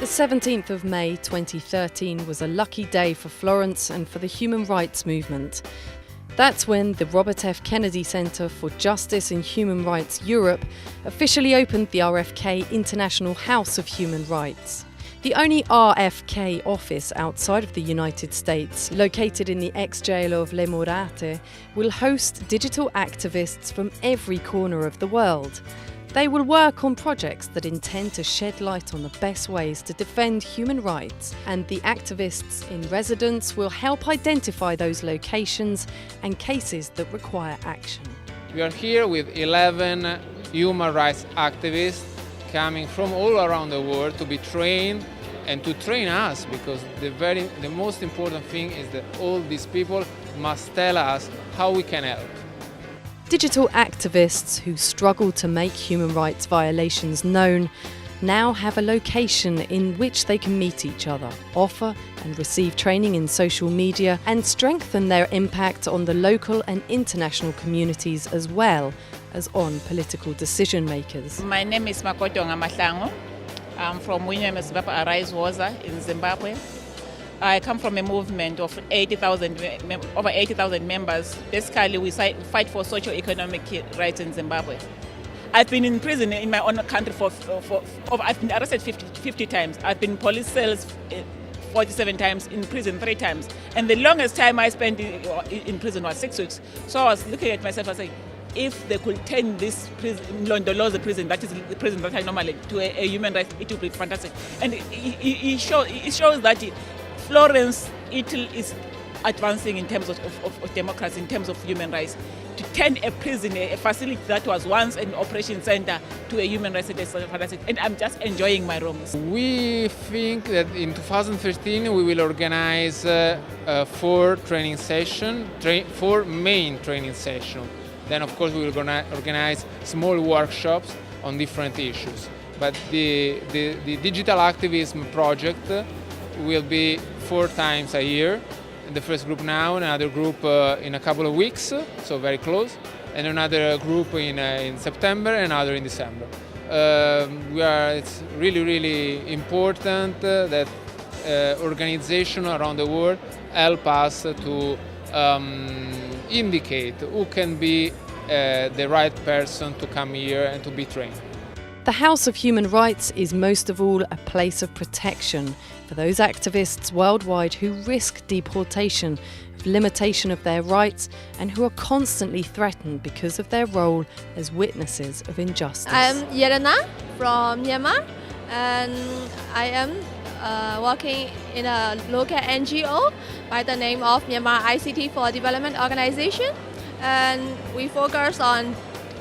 The 17th of May 2013 was a lucky day for Florence and for the human rights movement. That's when the Robert F. Kennedy Center for Justice and Human Rights Europe officially opened the RFK International House of Human Rights. The only RFK office outside of the United States, located in the ex-jail of Murate, will host digital activists from every corner of the world. They will work on projects that intend to shed light on the best ways to defend human rights, and the activists in residence will help identify those locations and cases that require action. We are here with 11 human rights activists coming from all around the world to be trained and to train us, because the most important thing is that all these people must tell us how we can help. Digital activists who struggle to make human rights violations known now have a location in which they can meet each other, offer and receive training in social media, and strengthen their impact on the local and international communities as well as on political decision makers. My name is Makoto Mahlangu. I'm from Winyame Zimbabwe Arise Waza in Zimbabwe. I come from a movement of over 80,000 members. Basically, we fight for socio-economic rights in Zimbabwe. I've been in prison in my own country I've been arrested 50 times. I've been in police cells 47 times, in prison 3 times. And the longest time I spent in prison was 6 weeks. So I was looking at myself and saying, if they could turn this prison, Londoloza prison, that is the prison that I normally, to a human rights, it would be fantastic. And it shows that Florence, Italy is advancing in terms of democracy, in terms of human rights. To turn a prison, a facility that was once an operation center, to a human rights center is fantastic. And I'm just enjoying my rooms. We think that in 2013 we will organize 4 training sessions, 4 main training sessions. Then of course we will organize small workshops on different issues. But the digital activism project will be 4 times a year. The first group now, another group in a couple of weeks, so very close, and another group in September, and another in December. It's really important that organizations around the world help us to indicate who can be the right person to come here and to be trained. The House of Human Rights is most of all a place of protection for those activists worldwide who risk deportation, limitation of their rights, and who are constantly threatened because of their role as witnesses of injustice. I'm Yelena from Myanmar, and I am working in a local NGO by the name of Myanmar ICT for Development Organization, and we focus on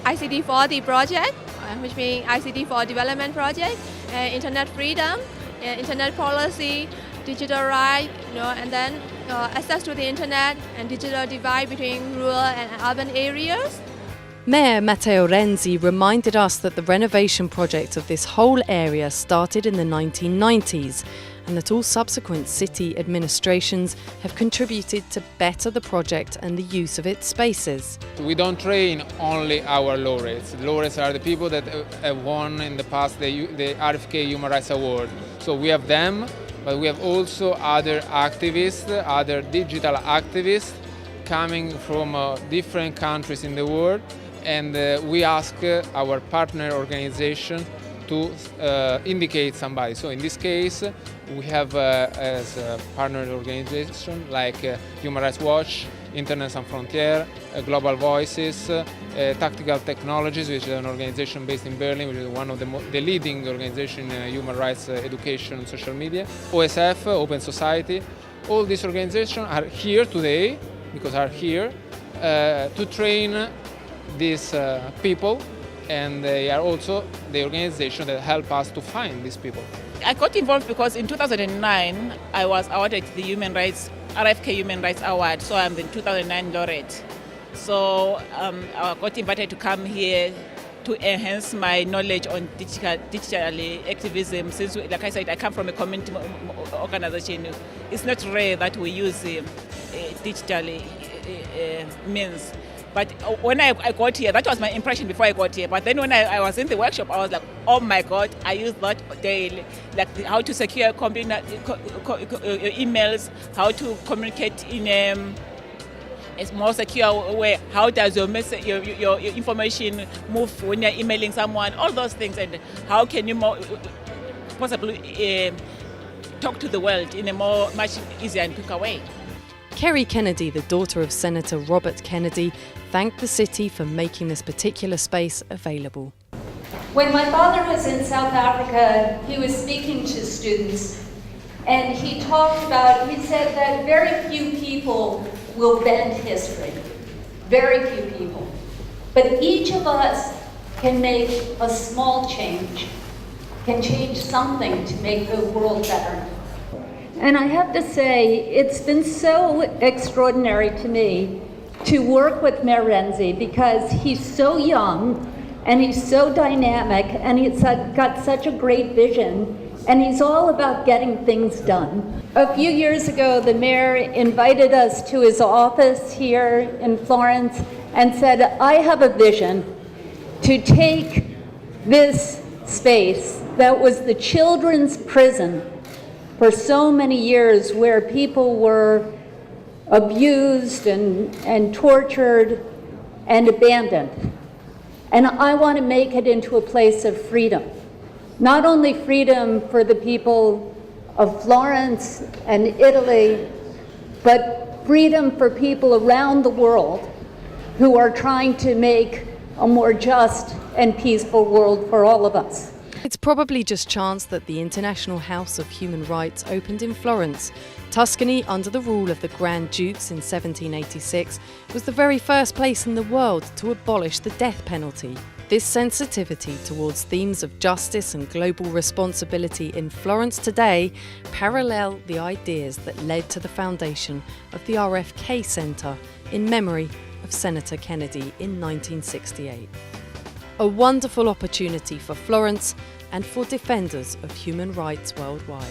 ICT for the project, which means ICT for Development Project, internet freedom, internet policy, digital rights, and then access to the internet and digital divide between rural and urban areas. Mayor Matteo Renzi reminded us that the renovation project of this whole area started in the 1990s, and that all subsequent city administrations have contributed to better the project and the use of its spaces. We don't train only our laureates. The laureates are the people that have won in the past the RFK Human Rights Award. So we have them, but we have also other activists, other digital activists coming from different countries in the world, and we ask our partner organization to indicate somebody. So in this case, we have as a partner organization like Human Rights Watch, Internet Sans Frontières, Global Voices, Tactical Technologies, which is an organization based in Berlin, which is one of the leading organizations in human rights education and social media, OSF, Open Society. All these organizations are here today, because are here to train these people, and they are also the organization that help us to find these people. I got involved because in 2009 I was awarded the RFK Human Rights Award, so I'm the 2009 laureate. So I got invited to come here to enhance my knowledge on digital activism. Since, like I said, I come from a community organization, it's not rare that we use digital means. But when I got here, that was my impression before I got here. But then when I was in the workshop, I was like, oh my God, I use that daily. Like how to secure emails, how to communicate in a more secure way. How does your message, your information move when you're emailing someone? All those things, and how can you possibly talk to the world in a much easier and quicker way. Kerry Kennedy, the daughter of Senator Robert Kennedy, thanked the city for making this particular space available. When my father was in South Africa, he was speaking to students, and he said that very few people will bend history. Very few people. But each of us can make a small change, can change something to make the world better. And I have to say, it's been so extraordinary to me to work with Murate because he's so young and he's so dynamic and he's got such a great vision and he's all about getting things done. A few years ago, the mayor invited us to his office here in Florence and said, I have a vision to take this space that was the children's prison for so many years, where people were abused and tortured and abandoned. And I want to make it into a place of freedom. Not only freedom for the people of Florence and Italy, but freedom for people around the world who are trying to make a more just and peaceful world for all of us. It's probably just chance that the International House of Human Rights opened in Florence. Tuscany, under the rule of the Grand Dukes in 1786, was the very first place in the world to abolish the death penalty. This sensitivity towards themes of justice and global responsibility in Florence today parallel the ideas that led to the foundation of the RFK Center in memory of Senator Kennedy in 1968. A wonderful opportunity for Florence and for defenders of human rights worldwide.